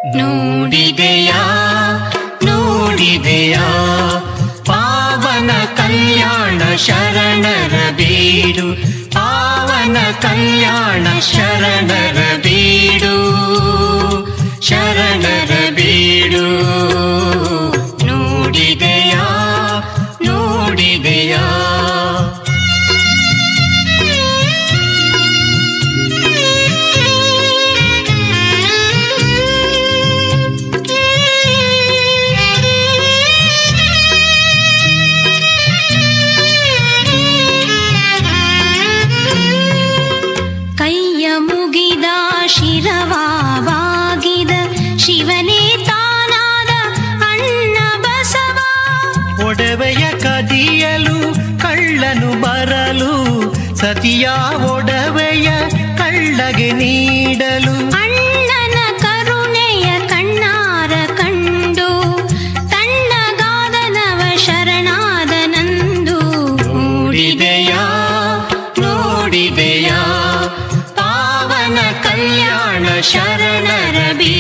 ನೋಡಿದೆಯಾ ನೋಡಿದೆಯಾ ಪಾವನ ಕಲ್ಯಾಣ ಶರಣರ ಬೀಡು, ಪಾವನ ಕಲ್ಯಾಣ ಶರಣರ ಬೀಡು, ಶರಣರ ಬೀಡು. ನೋಡಿದೆಯಾ ನೋಡಿದೆಯಾ ಮುಗಿದ ಶಿರವಾಗಿದೆ ಶಿವನೇ ತಾನಾದ ಅಣ್ಣ ಬಸವ. ಒಡವೆಯ ಕದಿಯಲು ಕಳ್ಳನು ಬರಲು, ಸತಿಯ ಒಡವೆಯ ಕಳ್ಳಗೆ ನೀಡಲು, ಅಣ್ಣನ ಕರುಣೆಯ ಕಣ್ಣಾರ ಕಂಡು ತಣ್ಣಗಾದನವ ಶರಣಾದ ನಂದು. ನೋಡಿದೆಯಾ ನೋಡಿದೆಯಾ ಪಾವನ ಕಲ್ಯಾಣ ಶರಣರ ಬೀಡು.